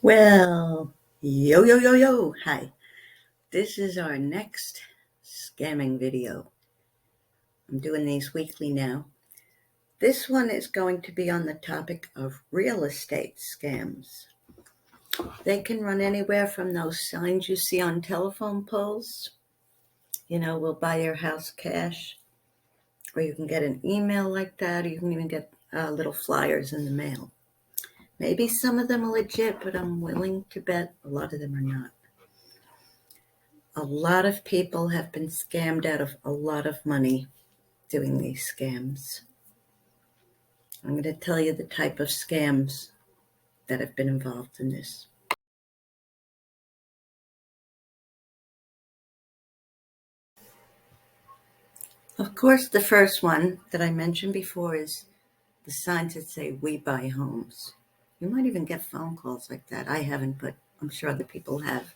Well, yo. Hi. This is our next scamming video. I'm doing these weekly now. This one is going to be on the topic of real estate scams. They can run anywhere from those signs you see on telephone poles. We'll buy your house cash. Or you can get an email like that. Or you can even get little flyers in the mail. Maybe some of them are legit, but I'm willing to bet a lot of them are not. A lot of people have been scammed out of a lot of money doing these scams. I'm going to tell you the type of scams that have been involved in this. Of course, the first one that I mentioned before is the signs that say, "We buy homes." You might even get phone calls like that. I haven't, but I'm sure other people have.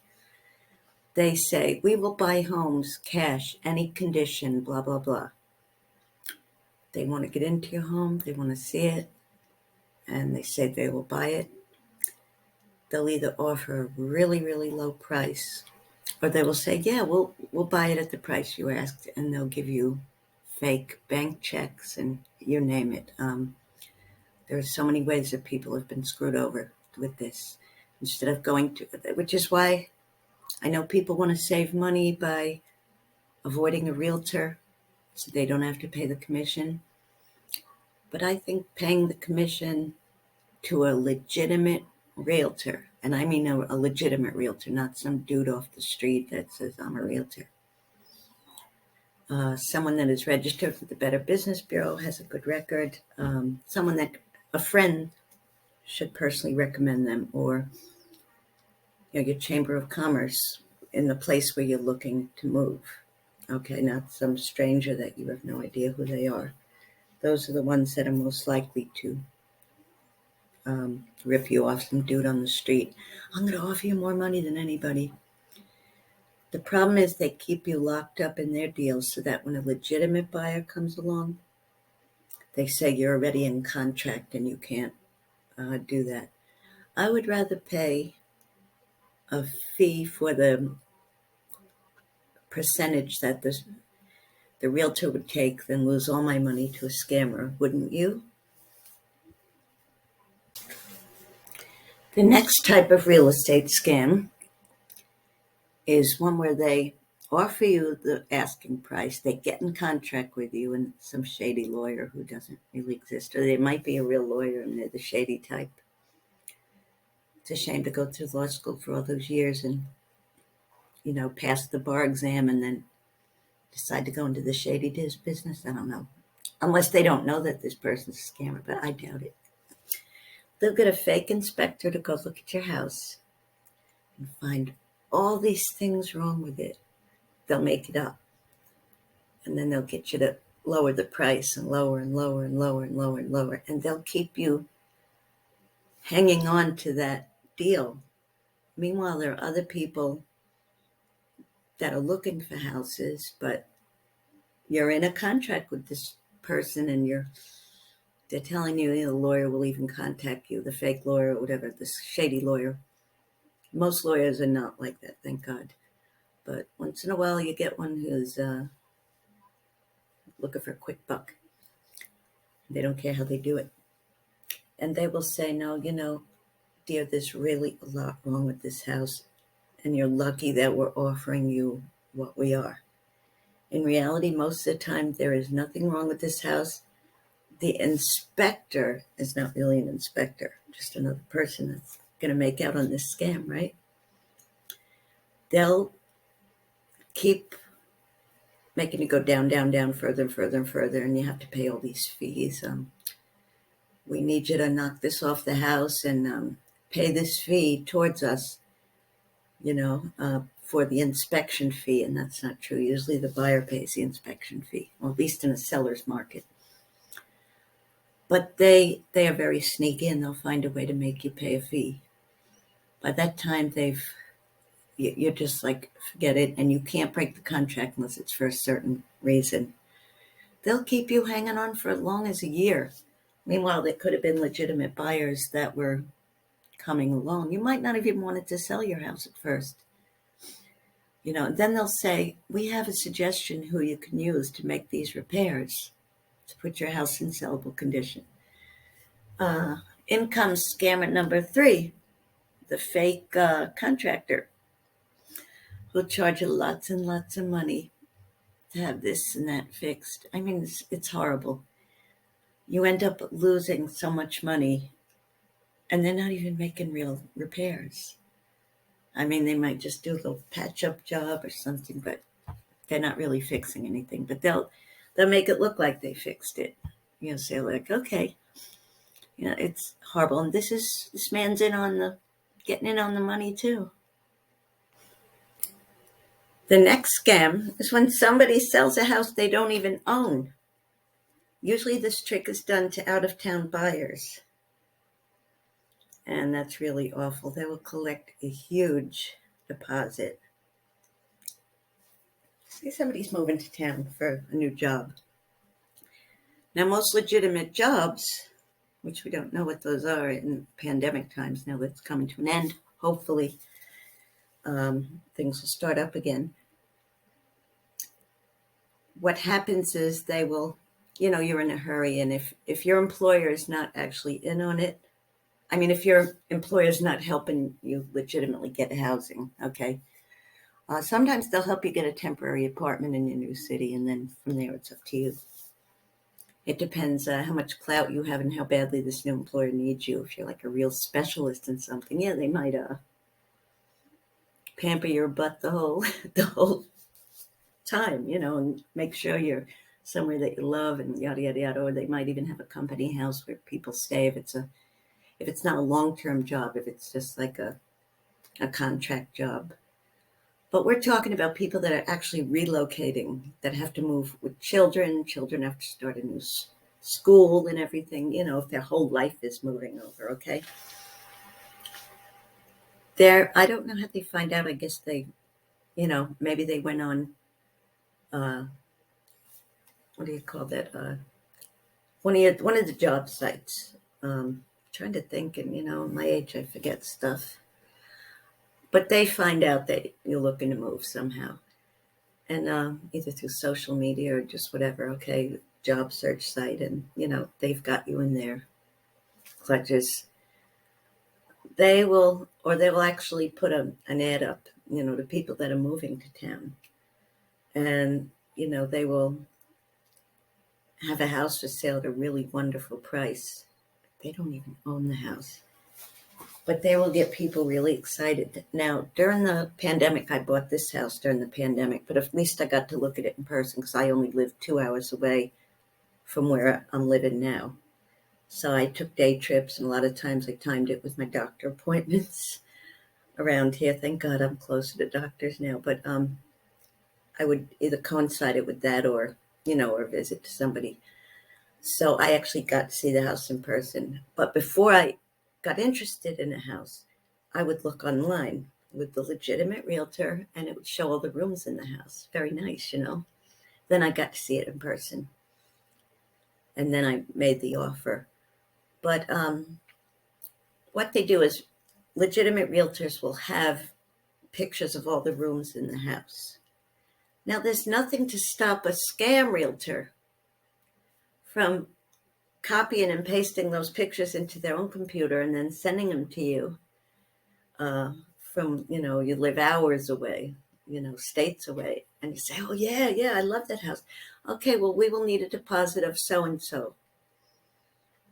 They say, "We will buy homes, cash, any condition, blah, blah, blah." They want to get into your home. They want to see it. And they say they will buy it. They'll either offer a really, really low price, or they will say, "Yeah, we'll buy it at the price you asked," and they'll give you fake bank checks and you name it. There are so many ways that people have been screwed over with this. Instead of going to, which is why I know people want to save money by avoiding a realtor so they don't have to pay the commission. But I think paying the commission to a legitimate realtor, and I mean a legitimate realtor, not some dude off the street that says, "I'm a realtor." Someone that is registered with the Better Business Bureau, has a good record, someone that a friend should personally recommend them, or your Chamber of Commerce in the place where you're looking to move. Okay, not some stranger that you have no idea who they are. Those are the ones that are most likely to rip you off, some dude on the street. "I'm going to offer you more money than anybody." The problem is they keep you locked up in their deals so that when a legitimate buyer comes along, they say you're already in contract and you can't do that. I would rather pay a fee for the percentage that the realtor would take than lose all my money to a scammer, wouldn't you? The next type of real estate scam is one where they offer you the asking price, they get in contract with you, and some shady lawyer who doesn't really exist, or they might be a real lawyer and they're the shady type. It's a shame to go through law school for all those years and, pass the bar exam and then decide to go into the shady business. I don't know. Unless they don't know that this person's a scammer, but I doubt it. They'll get a fake inspector to go look at your house and find all these things wrong with it. They'll make it up. And then they'll get you to lower the price and lower and lower and lower and lower and lower. And they'll keep you hanging on to that deal. Meanwhile, there are other people that are looking for houses, but you're in a contract with this person and they're telling you, the lawyer will even contact you, the fake lawyer or whatever, this shady lawyer. Most lawyers are not like that, thank God. But once in a while you get one who's looking for a quick buck. They don't care how they do it. And they will say, "No, dear, there's really a lot wrong with this house, and you're lucky that we're offering you what we are." In reality, most of the time, there is nothing wrong with this house. The inspector is not really an inspector, just another person that's going to make out on this scam, right? They'll keep making it go down, down, down, further and further and further, and you have to pay all these fees. We need you to knock this off the house and pay this fee towards us, for the inspection fee, and that's not true. Usually the buyer pays the inspection fee, or at least in a seller's market. But they are very sneaky, and they'll find a way to make you pay a fee. By that time, you're just like, forget it, and you can't break the contract unless it's for a certain reason. They'll keep you hanging on for as long as a year. Meanwhile, they could have been legitimate buyers that were coming along. You might not have even wanted to sell your house at first. Then they'll say, we have a suggestion who you can use to make these repairs to put your house in sellable condition. In comes scammer number 3, the fake contractor who'll charge you lots and lots of money to have this and that fixed. I mean, it's horrible. You end up losing so much money, and they're not even making real repairs. I mean, they might just do a little patch-up job or something, but they're not really fixing anything. But they'll make it look like they fixed it. Say like, okay, it's horrible. And this man's getting in on the money too. The next scam is when somebody sells a house they don't even own. Usually this trick is done to out-of-town buyers. And that's really awful. They will collect a huge deposit. Say somebody's moving to town for a new job. Now, most legitimate jobs, which we don't know what those are in pandemic times, now that's coming to an end, hopefully things will start up again. What happens is they will, you're in a hurry, and if your employer is not actually in on it, I mean, if your employer is not helping you legitimately get housing, okay, sometimes they'll help you get a temporary apartment in your new city, and then from there it's up to you. It depends how much clout you have and how badly this new employer needs you. If you're like a real specialist in something, yeah, they might pamper your butt the whole time, and make sure you're somewhere that you love and yada yada yada. Or they might even have a company house where people stay if it's not a long-term job, if it's just like a contract job. But we're talking about people that are actually relocating, that have to move with children. Children have to start a new school and everything, if their whole life is moving over, okay? I don't know how they find out. I guess they, maybe they went on, what do you call that? One of the job sites. Trying to think, and my age, I forget stuff. But they find out that you're looking to move somehow. And either through social media or just whatever, okay, job search site, and, they've got you in their clutches. They will actually put an ad up, to people that are moving to town. And, they will have a house for sale at a really wonderful price. They don't even own the house. But they will get people really excited. Now, during the pandemic, I bought this house during the pandemic, but at least I got to look at it in person because I only live 2 hours away from where I'm living now. So I took day trips, and a lot of times I timed it with my doctor appointments around here. Thank God I'm closer to doctors now. But I would either coincide it with that or visit somebody. So I actually got to see the house in person. But before I got interested in a house, I would look online with the legitimate realtor, and it would show all the rooms in the house. Very nice, Then I got to see it in person. And then I made the offer. But what they do is legitimate realtors will have pictures of all the rooms in the house. Now, there's nothing to stop a scam realtor from copying and pasting those pictures into their own computer and then sending them to you from, you live hours away, states away. And you say, oh, yeah, I love that house. Okay, well, we will need a deposit of so-and-so.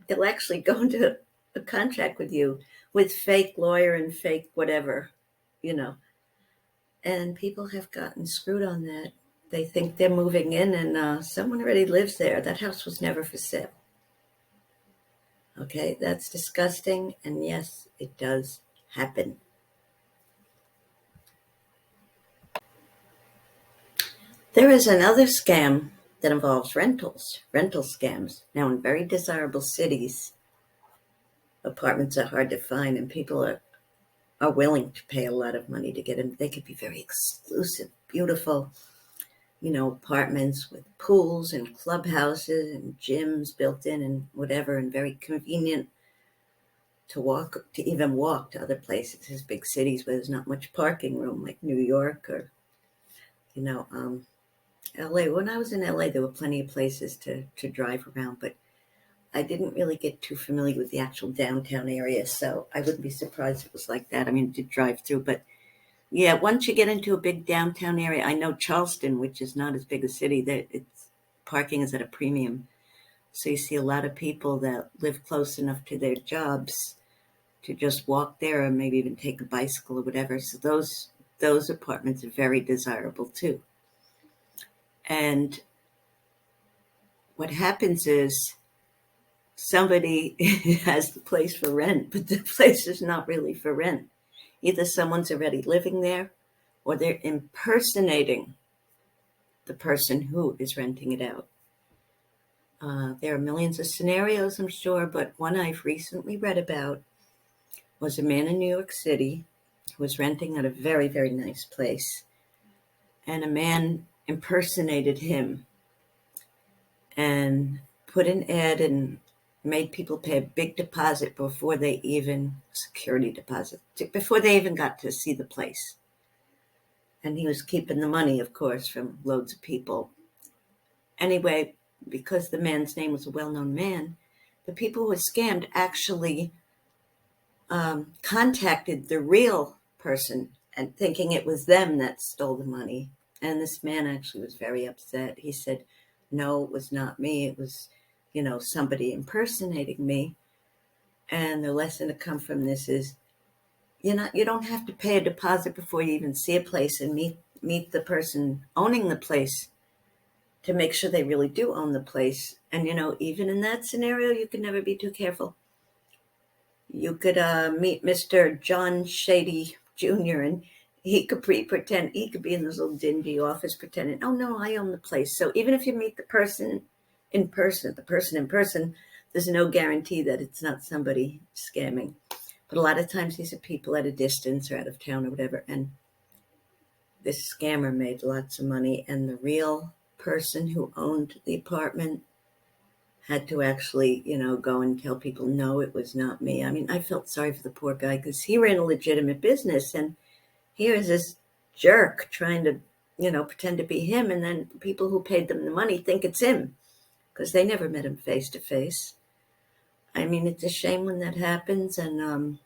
They'll actually go into a contract with you with fake lawyer and fake whatever, And people have gotten screwed on that. They think they're moving in and someone already lives there. That house was never for sale. Okay, that's disgusting. And yes, it does happen. There is another scam that involves rental scams. Now, in very desirable cities, apartments are hard to find, and people are willing to pay a lot of money to get them. They could be very exclusive, beautiful, apartments with pools and clubhouses and gyms built in and whatever, and very convenient to even walk to other places, as big cities where there's not much parking room, like New York or, you know, LA. When I was in LA, there were plenty of places to drive around, but I didn't really get too familiar with the actual downtown area, so I wouldn't be surprised if it was like that. I mean, to drive through, but yeah, once you get into a big downtown area, I know Charleston, which is not as big a city, that it's parking is at a premium. So you see a lot of people that live close enough to their jobs to just walk there or maybe even take a bicycle or whatever. So those apartments are very desirable too. And what happens is somebody has the place for rent, but the place is not really for rent. Either someone's already living there or they're impersonating the person who is renting it out. There are millions of scenarios, I'm sure, but one I've recently read about was a man in New York City who was renting at a very, very nice place. And a man impersonated him and put an ad and made people pay a big deposit security deposit, before they even got to see the place. And he was keeping the money, of course, from loads of people. Anyway, because the man's name was a well-known man, the people who were scammed actually contacted the real person and thinking it was them that stole the money. And this man actually was very upset. He said, no, it was not me. It was, somebody impersonating me. And the lesson to come from this is, you don't have to pay a deposit before you even see a place and meet the person owning the place to make sure they really do own the place. And, even in that scenario, you can never be too careful. You could meet Mr. John Shady Jr. and he could pretend he could be in this little dingy office pretending, oh no, I own the place. So even if you meet the person in person, there's no guarantee that it's not somebody scamming. But a lot of times these are people at a distance or out of town or whatever. And this scammer made lots of money. And the real person who owned the apartment had to actually, go and tell people, no, it was not me. I mean, I felt sorry for the poor guy because he ran a legitimate business. And here's this jerk trying to, pretend to be him. And then people who paid them the money think it's him because they never met him face to face. I mean, it's a shame when that happens. And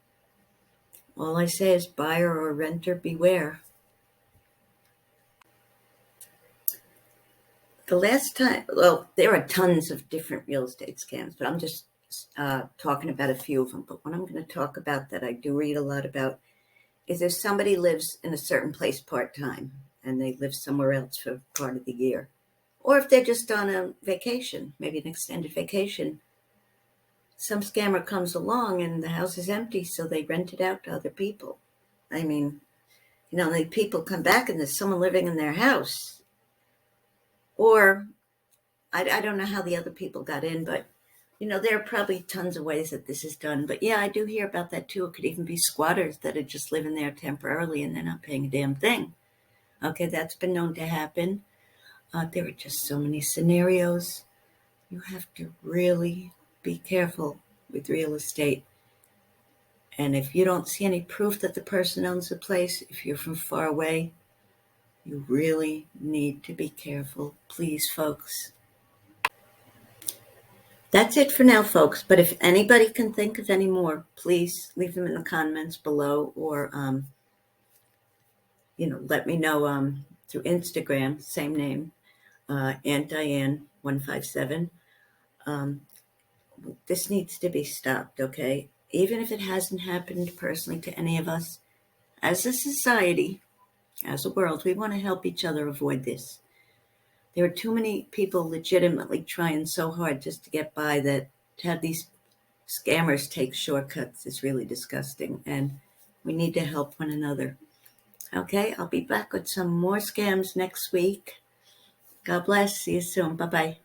all I say is buyer or renter, beware. The last time, well, there are tons of different real estate scams, but I'm just talking about a few of them. But what I'm going to talk about that I do read a lot about is if somebody lives in a certain place part-time and they live somewhere else for part of the year, or if they're just on a vacation, maybe an extended vacation, some scammer comes along and the house is empty, so they rent it out to other people. I mean, the people come back and there's someone living in their house. Or I don't know how the other people got in, but, there are probably tons of ways that this is done. But yeah, I do hear about that too. It could even be squatters that are just living there temporarily and they're not paying a damn thing. Okay, that's been known to happen. There are just so many scenarios. You have to really be careful with real estate. And if you don't see any proof that the person owns the place, if you're from far away, you really need to be careful. Please, folks. That's it for now, folks. But if anybody can think of any more, please leave them in the comments below or, let me know through Instagram, same name, Aunt Diane 157. This needs to be stopped, okay? Even if it hasn't happened personally to any of us, as a society, as a world, we want to help each other avoid this. There are too many people legitimately trying so hard just to get by that to have these scammers take shortcuts is really disgusting, and we need to help one another. Okay, I'll be back with some more scams next week. God bless. See you soon. Bye-bye.